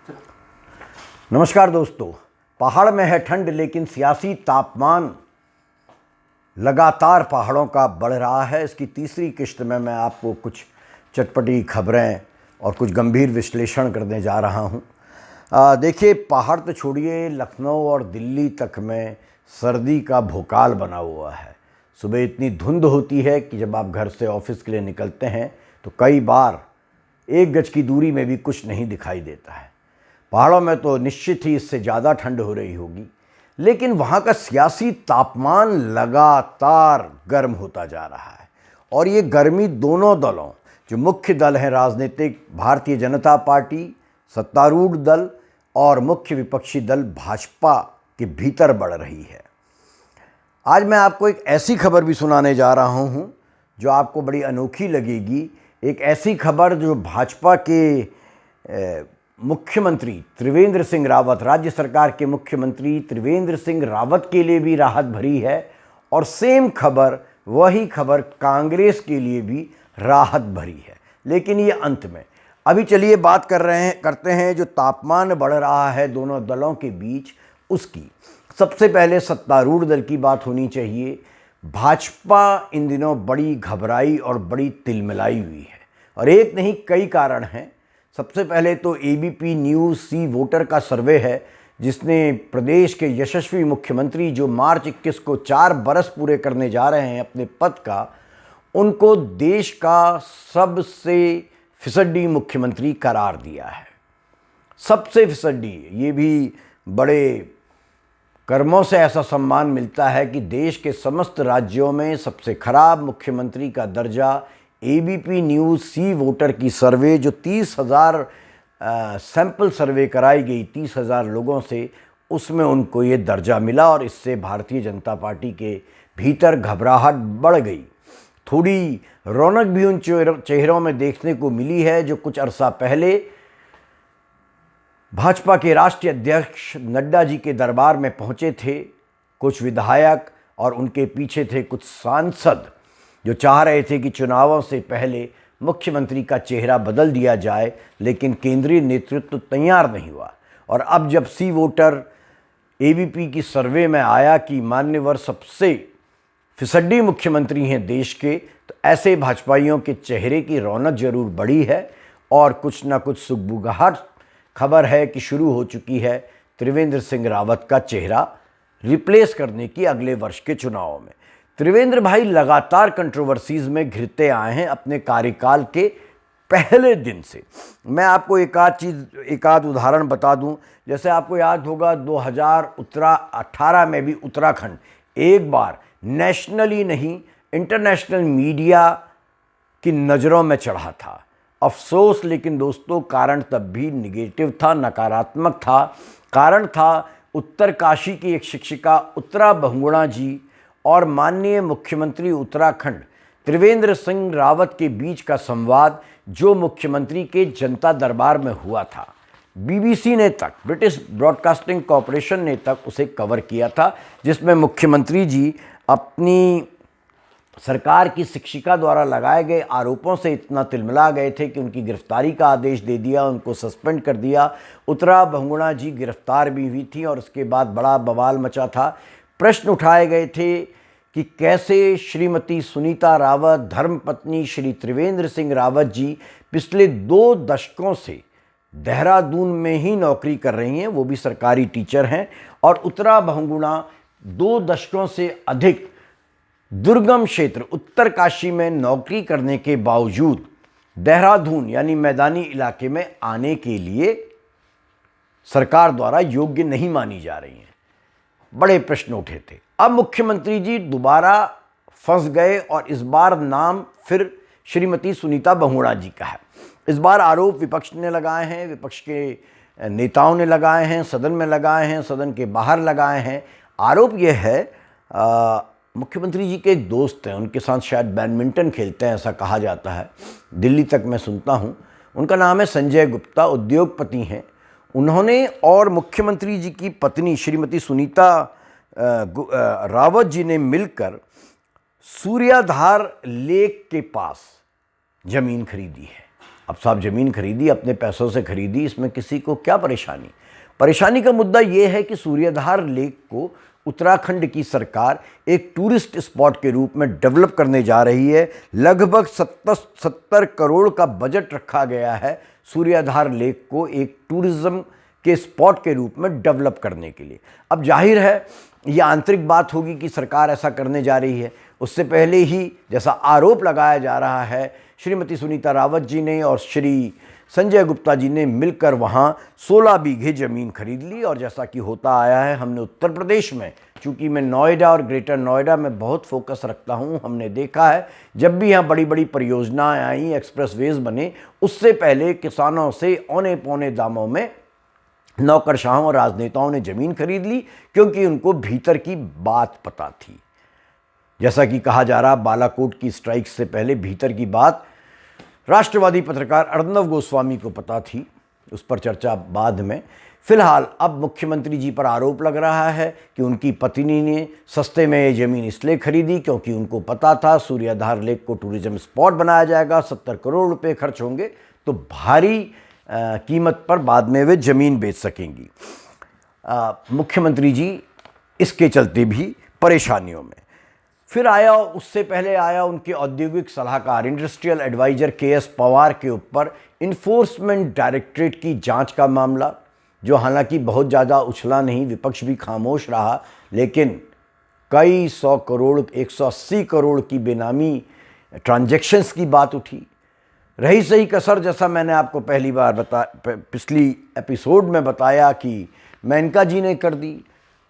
नमस्कार दोस्तों। पहाड़ में है ठंड लेकिन सियासी तापमान लगातार पहाड़ों का बढ़ रहा है। इसकी तीसरी किश्त में मैं आपको कुछ चटपटी खबरें और कुछ गंभीर विश्लेषण करने जा रहा हूं। देखिए, पहाड़ तो छोड़िए, लखनऊ और दिल्ली तक में सर्दी का भोकाल बना हुआ है। सुबह इतनी धुंध होती है कि जब आप घर से ऑफिस के लिए निकलते हैं तो कई बार 1 गज की दूरी में भी कुछ नहीं दिखाई देता है। पहाड़ों में तो निश्चित ही इससे ज़्यादा ठंड हो रही होगी, लेकिन वहाँ का सियासी तापमान लगातार गर्म होता जा रहा है। और ये गर्मी दोनों दलों, जो मुख्य दल हैं राजनीतिक, भारतीय जनता पार्टी सत्तारूढ़ दल और मुख्य विपक्षी दल भाजपा के भीतर बढ़ रही है। आज मैं आपको एक ऐसी खबर भी सुनाने जा रहा हूँ जो आपको बड़ी अनोखी लगेगी। एक ऐसी खबर जो भाजपा के मुख्यमंत्री त्रिवेंद्र सिंह रावत, राज्य सरकार के मुख्यमंत्री त्रिवेंद्र सिंह रावत के लिए भी राहत भरी है, और सेम खबर, वही खबर कांग्रेस के लिए भी राहत भरी है। लेकिन ये अंत में, अभी चलिए बात करते हैं जो तापमान बढ़ रहा है दोनों दलों के बीच उसकी। सबसे पहले सत्तारूढ़ दल की बात होनी चाहिए। भाजपा इन दिनों बड़ी घबराई और बड़ी तिलमिलाई हुई है, और एक नहीं कई कारण हैं। सबसे पहले तो एबीपी न्यूज़ सी वोटर का सर्वे है, जिसने प्रदेश के यशस्वी मुख्यमंत्री जो मार्च 21 को 4 बरस पूरे करने जा रहे हैं अपने पद का, उनको देश का सबसे फिसड्डी मुख्यमंत्री करार दिया है। सबसे फिसड्डी, ये भी बड़े कर्मों से ऐसा सम्मान मिलता है कि देश के समस्त राज्यों में सबसे खराब मुख्यमंत्री का दर्जा एबीपी न्यूज़ सी वोटर की सर्वे, जो 30,000 सैंपल सर्वे कराई गई 30,000 लोगों से, उसमें उनको ये दर्जा मिला। और इससे भारतीय जनता पार्टी के भीतर घबराहट बढ़ गई। थोड़ी रौनक भी उन चेहरों में देखने को मिली है जो कुछ अरसा पहले भाजपा के राष्ट्रीय अध्यक्ष नड्डा जी के दरबार में पहुंचे थे। कुछ विधायक और उनके पीछे थे कुछ सांसद जो चाह रहे थे कि चुनावों से पहले मुख्यमंत्री का चेहरा बदल दिया जाए, लेकिन केंद्रीय नेतृत्व तैयार नहीं हुआ। और अब जब सी वोटर एबीपी की सर्वे में आया कि मान्यवर सबसे फिसड्डी मुख्यमंत्री हैं देश के, तो ऐसे भाजपाइयों के चेहरे की रौनक जरूर बढ़ी है, और कुछ ना कुछ सुगबुगाहट खबर है कि शुरू हो चुकी है त्रिवेंद्र सिंह रावत का चेहरा रिप्लेस करने की अगले वर्ष के चुनावों में। त्रिवेंद्र भाई लगातार कंट्रोवर्सीज में घिरते आए हैं अपने कार्यकाल के पहले दिन से। मैं आपको एक आध उदाहरण बता दूं। जैसे आपको याद होगा 2018 में भी उत्तराखंड एक बार नेशनली नहीं, इंटरनेशनल मीडिया की नज़रों में चढ़ा था। अफसोस, लेकिन दोस्तों, कारण तब भी निगेटिव था, नकारात्मक था। कारण था उत्तरकाशी की एक शिक्षिका उत्तरा बहुगुणा जी और माननीय मुख्यमंत्री उत्तराखंड त्रिवेंद्र सिंह रावत के बीच का संवाद, जो मुख्यमंत्री के जनता दरबार में हुआ था। बीबीसी ने तक, ब्रिटिश ब्रॉडकास्टिंग कॉरपोरेशन ने तक उसे कवर किया था, जिसमें मुख्यमंत्री जी अपनी सरकार की शिक्षिका द्वारा लगाए गए आरोपों से इतना तिलमिला गए थे कि उनकी गिरफ्तारी का आदेश दे दिया, उनको सस्पेंड कर दिया। उत्तरा बहुगुणा जी गिरफ्तार भी हुई थी और उसके बाद बड़ा बवाल मचा था। प्रश्न उठाए गए थे कि कैसे श्रीमती सुनीता रावत, धर्मपत्नी श्री त्रिवेंद्र सिंह रावत जी, पिछले 2 दशकों से देहरादून में ही नौकरी कर रही हैं, वो भी सरकारी टीचर हैं, और उत्तरा बहुगुणा 2 दशकों से अधिक दुर्गम क्षेत्र उत्तरकाशी में नौकरी करने के बावजूद देहरादून यानी मैदानी इलाके में आने के लिए सरकार द्वारा योग्य नहीं मानी जा रही हैं। बड़े प्रश्न उठे थे। अब मुख्यमंत्री जी दोबारा फंस गए और इस बार नाम फिर श्रीमती सुनीता बहुगुणा जी का है। इस बार आरोप विपक्ष ने लगाए हैं, विपक्ष के नेताओं ने लगाए हैं, सदन में लगाए हैं, सदन के बाहर लगाए हैं। आरोप यह है, मुख्यमंत्री जी के एक दोस्त हैं, उनके साथ शायद बैडमिंटन खेलते हैं ऐसा कहा जाता है, दिल्ली तक मैं सुनता हूँ। उनका नाम है संजय गुप्ता, उद्योगपति हैं। उन्होंने और मुख्यमंत्री जी की पत्नी श्रीमती सुनीता रावत जी ने मिलकर सूर्याधार लेक के पास ज़मीन खरीदी है। अब साहब ज़मीन खरीदी, अपने पैसों से खरीदी, इसमें किसी को क्या परेशानी? परेशानी का मुद्दा ये है कि सूर्यधार लेक को उत्तराखंड की सरकार एक टूरिस्ट स्पॉट के रूप में डेवलप करने जा रही है। लगभग 70 करोड़ का बजट रखा गया है सूर्यधार लेक को एक टूरिज्म के स्पॉट के रूप में डेवलप करने के लिए। अब जाहिर है ये आंतरिक बात होगी कि सरकार ऐसा करने जा रही है। उससे पहले ही जैसा आरोप लगाया जा रहा है, श्रीमती सुनीता रावत जी ने और श्री संजय गुप्ता जी ने मिलकर वहाँ 16 बीघे ज़मीन खरीद ली। और जैसा कि होता आया है, हमने उत्तर प्रदेश में, चूँकि मैं नोएडा और ग्रेटर नोएडा में बहुत फोकस रखता हूँ, हमने देखा है जब भी यहाँ बड़ी बड़ी परियोजनाएं आई, एक्सप्रेसवेज बने, उससे पहले किसानों से औने पौने दामों में नौकरशाहों और राजनेताओं ने ज़मीन खरीद ली, क्योंकि उनको भीतर की बात पता थी। जैसा कि कहा जा रहा, बालाकोट की स्ट्राइक से पहले भीतर की बात राष्ट्रवादी पत्रकार अर्नब गोस्वामी को पता थी, उस पर चर्चा बाद में। फिलहाल अब मुख्यमंत्री जी पर आरोप लग रहा है कि उनकी पत्नी ने सस्ते में ये ज़मीन इसलिए खरीदी क्योंकि उनको पता था सूर्यधार लेक को टूरिज्म स्पॉट बनाया जाएगा, 70 करोड़ रुपए खर्च होंगे, तो भारी कीमत पर बाद में वे ज़मीन बेच सकेंगी। मुख्यमंत्री जी इसके चलते भी परेशानियों में। फिर आया, उससे पहले आया उनके औद्योगिक सलाहकार इंडस्ट्रियल एडवाइजर KS पवार के ऊपर इन्फोर्समेंट डायरेक्टरेट की जांच का मामला, जो हालांकि बहुत ज़्यादा उछला नहीं, विपक्ष भी खामोश रहा, लेकिन कई 100 करोड़ 180 करोड़ की बेनामी ट्रांजैक्शंस की बात उठी। रही सही कसर, जैसा मैंने आपको पहली बार पिछली एपिसोड में बताया कि मेनका जी ने कर दी।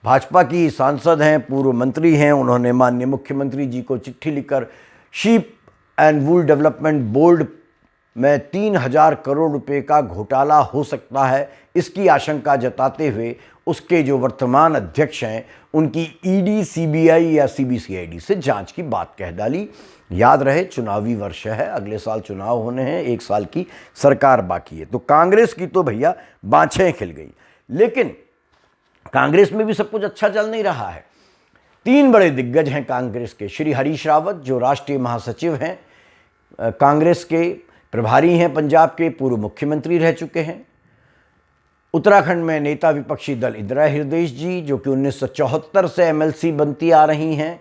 भाजपा की सांसद हैं, पूर्व मंत्री हैं, उन्होंने माननीय मुख्यमंत्री जी को चिट्ठी लिखकर sheep and wool development board में 3000 करोड़ रुपए का घोटाला हो सकता है, इसकी आशंका जताते हुए उसके जो वर्तमान अध्यक्ष हैं उनकी ED, CBI या CBCID से जांच की बात कह डाली। याद रहे, चुनावी वर्ष है, अगले साल चुनाव होने हैं, 1 साल की सरकार बाकी है, तो कांग्रेस की तो भैया बाँछें खिल गई। लेकिन कांग्रेस में भी सब कुछ अच्छा चल नहीं रहा है। 3 बड़े दिग्गज हैं कांग्रेस के। श्री हरीश रावत जो राष्ट्रीय महासचिव हैं, कांग्रेस के प्रभारी हैं, पंजाब के पूर्व मुख्यमंत्री रह चुके हैं। उत्तराखंड में नेता विपक्षी दल इंदिरा हृदयेश जी, जो कि 1974 से MLC बनती आ रही हैं,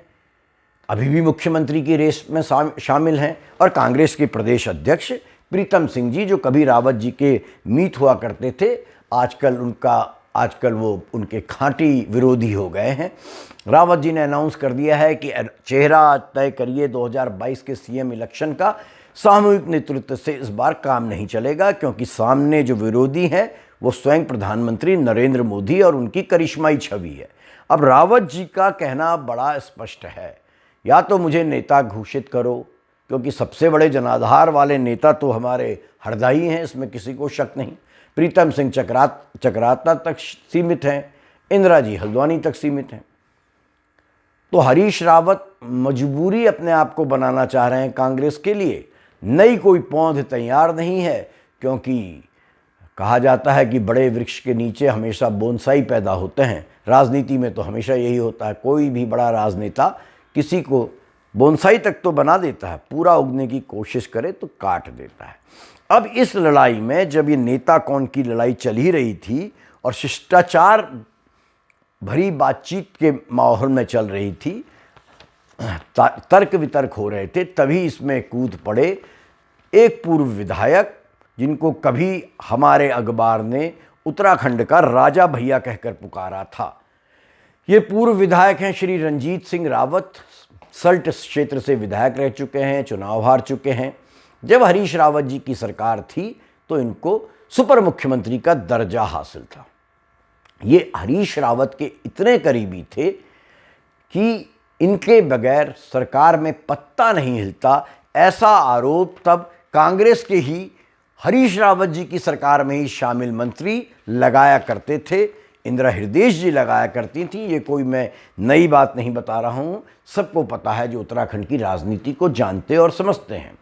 अभी भी मुख्यमंत्री की रेस में शामिल हैं। और कांग्रेस के प्रदेश अध्यक्ष प्रीतम सिंह जी, जो कभी रावत जी के मीत हुआ करते थे, आजकल वो उनके खांटी विरोधी हो गए हैं। रावत जी ने अनाउंस कर दिया है कि चेहरा तय करिए 2022 के CM इलेक्शन का, सामूहिक नेतृत्व से इस बार काम नहीं चलेगा, क्योंकि सामने जो विरोधी हैं वो स्वयं प्रधानमंत्री नरेंद्र मोदी और उनकी करिश्माई छवि है। अब रावत जी का कहना बड़ा स्पष्ट है, या तो मुझे नेता घोषित करो, क्योंकि सबसे बड़े जनाधार वाले नेता तो हमारे हरदा ही हैं, इसमें किसी को शक नहीं। प्रीतम सिंह चकराता तक सीमित हैं, इंदिरा जी हल्द्वानी तक सीमित हैं। तो हरीश रावत मजबूरी अपने आप को बनाना चाह रहे हैं कांग्रेस के लिए, नई कोई पौध तैयार नहीं है, क्योंकि कहा जाता है कि बड़े वृक्ष के नीचे हमेशा बोनसाई पैदा होते हैं। राजनीति में तो हमेशा यही होता है, कोई भी बड़ा राजनेता किसी को बोनसाई तक तो बना देता है, पूरा उगने की कोशिश करे तो काट देता है। अब इस लड़ाई में जब ये नेता कौन की लड़ाई चल ही रही थी और शिष्टाचार भरी बातचीत के माहौल में चल रही थी, तर्क वितर्क हो रहे थे, तभी इसमें कूद पड़े एक पूर्व विधायक, जिनको कभी हमारे अखबार ने उत्तराखंड का राजा भैया कहकर पुकारा था। ये पूर्व विधायक हैं श्री रंजीत सिंह रावत, सल्ट क्षेत्र से विधायक रह चुके हैं, चुनाव हार चुके हैं। जब हरीश रावत जी की सरकार थी तो इनको सुपर मुख्यमंत्री का दर्जा हासिल था। ये हरीश रावत के इतने करीबी थे कि इनके बगैर सरकार में पत्ता नहीं हिलता, ऐसा आरोप तब कांग्रेस के ही हरीश रावत जी की सरकार में ही शामिल मंत्री लगाया करते थे। इंदिरा हृदयेश जी लगाया करती थी। ये कोई मैं नई बात नहीं बता रहा हूँ, सबको पता है जो उत्तराखंड की राजनीति को जानते और समझते हैं।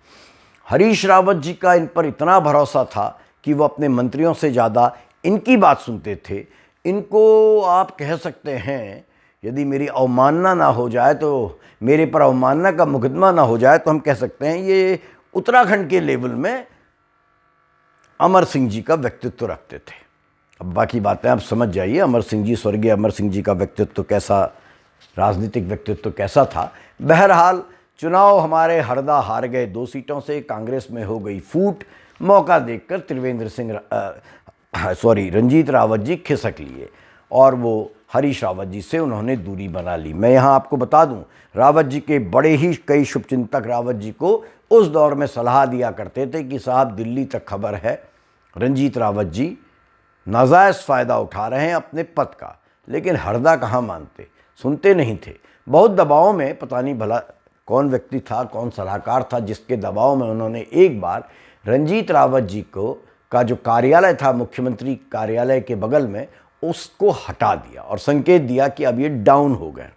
हरीश रावत जी का इन पर इतना भरोसा था कि वो अपने मंत्रियों से ज़्यादा इनकी बात सुनते थे। इनको आप कह सकते हैं, यदि मेरी अवमानना ना हो जाए तो, मेरे पर अवमानना का मुकदमा ना हो जाए तो हम कह सकते हैं ये उत्तराखंड के लेवल में अमर सिंह जी का व्यक्तित्व रखते थे। अब बाकी बातें आप समझ जाइए, अमर सिंह जी, स्वर्गीय अमर सिंह जी का व्यक्तित्व कैसा, राजनीतिक व्यक्तित्व कैसा था। बहरहाल चुनाव हमारे हरदा हार गए 2 सीटों से, कांग्रेस में हो गई फूट। मौका देखकर रंजीत रावत जी खिसक लिए और वो हरीश रावत जी से उन्होंने दूरी बना ली। मैं यहाँ आपको बता दूँ, रावत जी के बड़े ही कई शुभचिंतक रावत जी को उस दौर में सलाह दिया करते थे कि साहब दिल्ली तक खबर है, रंजीत रावत जी नाजायज़ फ़ायदा उठा रहे हैं अपने पद का। लेकिन हरदा कहाँ मानते, सुनते नहीं थे। बहुत दबाव में, पता नहीं भला कौन व्यक्ति था, कौन सलाहकार था, जिसके दबाव में उन्होंने एक बार रंजीत रावत जी को का जो कार्यालय था मुख्यमंत्री कार्यालय के बगल में, उसको हटा दिया और संकेत दिया कि अब ये डाउन हो गए।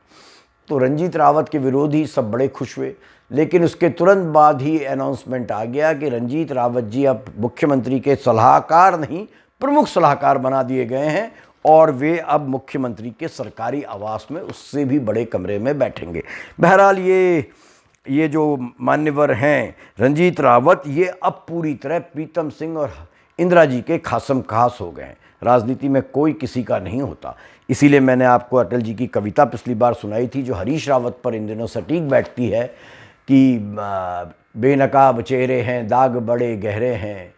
तो रंजीत रावत के विरोधी सब बड़े खुश हुए, लेकिन उसके तुरंत बाद ही अनाउंसमेंट आ गया कि रंजीत रावत जी अब मुख्यमंत्री के सलाहकार नहीं, प्रमुख सलाहकार बना दिए गए हैं और वे अब मुख्यमंत्री के सरकारी आवास में उससे भी बड़े कमरे में बैठेंगे। बहरहाल ये जो मान्यवर हैं रंजीत रावत, ये अब पूरी तरह प्रीतम सिंह और इंदिरा जी के खासम खास हो गए हैं। राजनीति में कोई किसी का नहीं होता। इसीलिए मैंने आपको अटल जी की कविता पिछली बार सुनाई थी, जो हरीश रावत पर इन दिनों सटीक बैठती है कि बेनकाब चेहरे हैं, दाग बड़े गहरे हैं,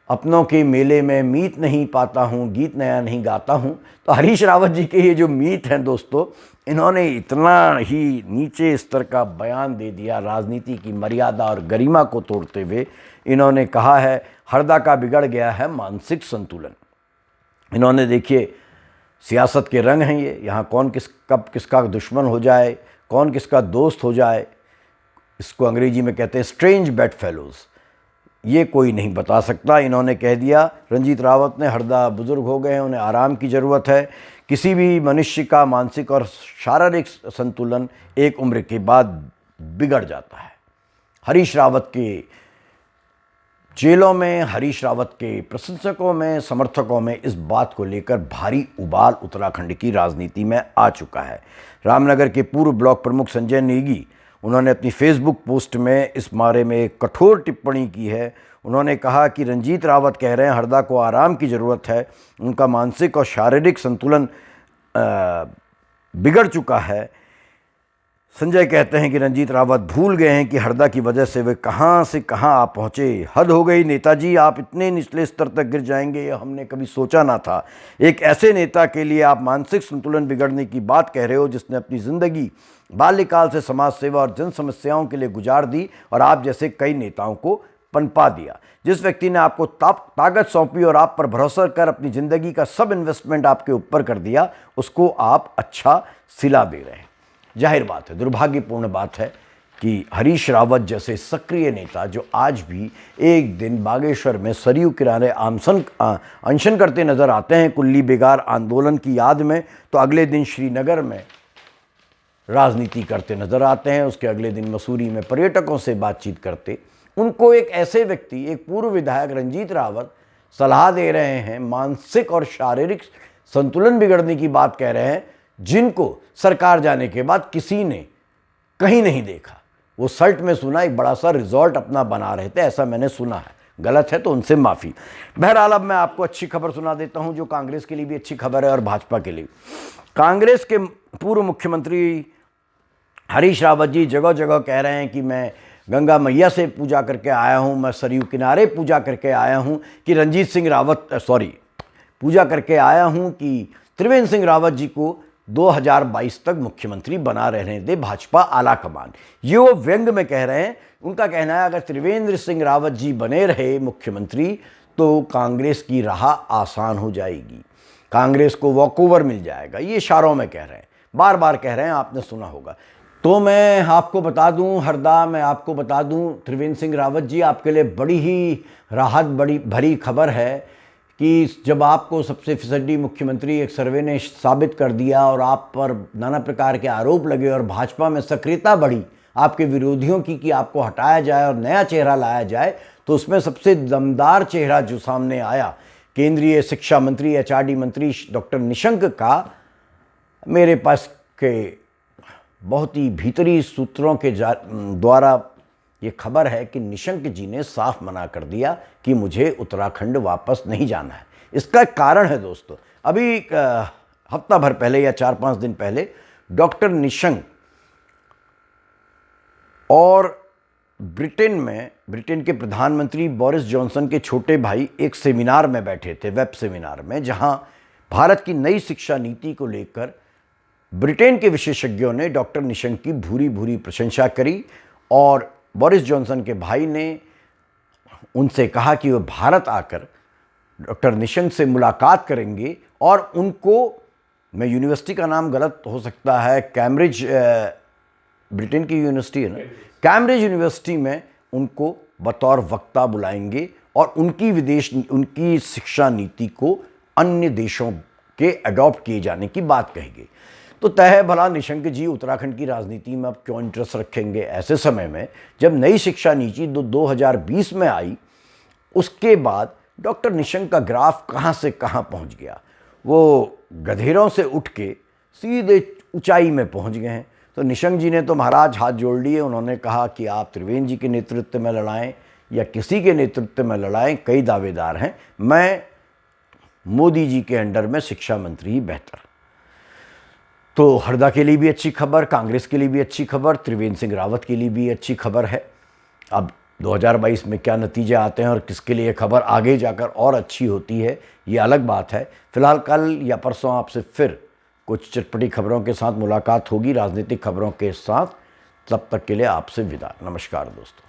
अपनों के मेले में मीत नहीं पाता हूँ, गीत नया नहीं गाता हूँ। तो हरीश रावत जी के ये जो मीत हैं दोस्तों, इन्होंने इतना ही नीचे स्तर का बयान दे दिया, राजनीति की मर्यादा और गरिमा को तोड़ते हुए। इन्होंने कहा है हरदा का बिगड़ गया है मानसिक संतुलन। इन्होंने, देखिए सियासत के रंग हैं ये, यहाँ कौन कब किसका दुश्मन हो जाए, कौन किसका दोस्त हो जाए, इसको अंग्रेजी में कहते हैं स्ट्रेंज बेड फेलोज़, ये कोई नहीं बता सकता। इन्होंने कह दिया रंजीत रावत ने, हरदा बुजुर्ग हो गए हैं, उन्हें आराम की ज़रूरत है। किसी भी मनुष्य का मानसिक और शारीरिक संतुलन एक उम्र के बाद बिगड़ जाता है। हरीश रावत के जेलों में, हरीश रावत के प्रशंसकों में, समर्थकों में इस बात को लेकर भारी उबाल उत्तराखंड की राजनीति में आ चुका है। रामनगर के पूर्व ब्लॉक प्रमुख संजय नेगी, उन्होंने अपनी फेसबुक पोस्ट में इस बारे में एक कठोर टिप्पणी की है। उन्होंने कहा कि रंजीत रावत कह रहे हैं हरदा को आराम की ज़रूरत है, उनका मानसिक और शारीरिक संतुलन बिगड़ चुका है। संजय कहते हैं कि रंजीत रावत भूल गए हैं कि हरदा की वजह से वे कहां से कहां आ पहुंचे। हद हो गई नेताजी, आप इतने निचले स्तर तक गिर जाएंगे ये हमने कभी सोचा ना था। एक ऐसे नेता के लिए आप मानसिक संतुलन बिगड़ने की बात कह रहे हो जिसने अपनी ज़िंदगी बाल्यकाल से समाज सेवा और जन समस्याओं के लिए गुजार दी और आप जैसे कई नेताओं को पनपा दिया। जिस व्यक्ति ने आपको ताकत सौंपी और आप पर भरोसा कर अपनी ज़िंदगी का सब इन्वेस्टमेंट आपके ऊपर कर दिया, उसको आप अच्छा सिला दे रहे हैं। जाहिर बात है, दुर्भाग्यपूर्ण बात है कि हरीश रावत जैसे सक्रिय नेता जो आज भी एक दिन बागेश्वर में सरयू किनारे अनशन करते नज़र आते हैं कुल्ली बेगार आंदोलन की याद में, तो अगले दिन श्रीनगर में राजनीति करते नज़र आते हैं। उसके अगले दिन मसूरी में पर्यटकों से बातचीत करते। उनको एक ऐसे व्यक्ति, एक पूर्व विधायक रंजीत रावत सलाह दे रहे हैं, मानसिक और शारीरिक संतुलन बिगड़ने की बात कह रहे हैं, जिनको सरकार जाने के बाद किसी ने कहीं नहीं देखा। वो सल्ट में सुना, एक बड़ा सा रिजॉर्ट अपना बना रहे थे, ऐसा मैंने सुना है। गलत है तो उनसे माफ़ी। बहरहाल अब मैं आपको अच्छी खबर सुना देता हूं, जो कांग्रेस के लिए भी अच्छी खबर है और भाजपा के लिए। कांग्रेस के पूर्व मुख्यमंत्री हरीश रावत जी जगह जगह कह रहे हैं कि मैं गंगा मैया से पूजा करके आया हूं, मैं सरयू किनारे पूजा करके आया हूं कि पूजा करके आया हूं कि त्रिवेंद्र सिंह रावत जी को 2022 तक मुख्यमंत्री बना रहने दे भाजपा आला कमान। ये वो व्यंग में कह रहे हैं। उनका कहना है अगर त्रिवेंद्र सिंह रावत जी बने रहे मुख्यमंत्री तो कांग्रेस की राह आसान हो जाएगी, कांग्रेस को वॉकओवर मिल जाएगा। ये इशारों में कह रहे हैं, बार बार कह रहे हैं, आपने सुना होगा। तो मैं आपको बता दूं, हरदा मैं आपको बता दूं, त्रिवेंद्र सिंह रावत जी आपके लिए बड़ी ही राहत बड़ी भरी खबर है कि जब आपको सबसे फीसदी मुख्यमंत्री एक सर्वे ने साबित कर दिया और आप पर नाना प्रकार के आरोप लगे और भाजपा में सक्रियता बढ़ी आपके विरोधियों की कि आपको हटाया जाए और नया चेहरा लाया जाए, तो उसमें सबसे दमदार चेहरा जो सामने आया, केंद्रीय शिक्षा मंत्री एचआरडी मंत्री डॉक्टर निशंक का, मेरे पास के बहुत ही भीतरी सूत्रों के द्वारा ये खबर है कि निशंक जी ने साफ मना कर दिया कि मुझे उत्तराखंड वापस नहीं जाना है। इसका एक कारण है दोस्तों, अभी हफ्ता भर पहले या 4-5 दिन पहले डॉक्टर निशंक और ब्रिटेन के प्रधानमंत्री बोरिस जॉनसन के छोटे भाई एक सेमिनार में बैठे थे, वेब सेमिनार में, जहां भारत की नई शिक्षा नीति को लेकर ब्रिटेन के विशेषज्ञों ने डॉक्टर निशंक की भूरी भूरी प्रशंसा करी और बोरिस जॉनसन के भाई ने उनसे कहा कि वह भारत आकर डॉक्टर निशंक से मुलाकात करेंगे और उनको, मैं यूनिवर्सिटी का नाम गलत हो सकता है, कैम्ब्रिज, ब्रिटेन की यूनिवर्सिटी है ना, कैम्ब्रिज यूनिवर्सिटी में उनको बतौर वक्ता बुलाएंगे और उनकी शिक्षा नीति को अन्य देशों के अडॉप्ट किए जाने की बात कही गई। तो तय है भला निशंक जी उत्तराखंड की राजनीति में अब क्यों इंटरेस्ट रखेंगे ऐसे समय में, जब नई शिक्षा नीति 2020 में आई, उसके बाद डॉक्टर निशंक का ग्राफ कहाँ से कहाँ पहुँच गया। वो गधेरों से उठ के सीधे ऊंचाई में पहुँच गए हैं। तो निशंक जी ने तो महाराज हाथ जोड़ लिए, उन्होंने कहा कि आप त्रिवेंद्र जी के नेतृत्व में लड़ाएं या किसी के नेतृत्व में लड़ाएं, कई दावेदार हैं, मैं मोदी जी के अंडर में शिक्षा मंत्री ही बेहतर। तो हरदा के लिए भी अच्छी खबर, कांग्रेस के लिए भी अच्छी खबर, त्रिवेंद्र सिंह रावत के लिए भी अच्छी खबर है। अब 2022 में क्या नतीजे आते हैं और किसके लिए खबर आगे जाकर और अच्छी होती है, ये अलग बात है। फिलहाल कल या परसों आपसे फिर कुछ चटपटी खबरों के साथ मुलाकात होगी, राजनीतिक खबरों के साथ। तब तक के लिए आपसे विदा। नमस्कार दोस्तों।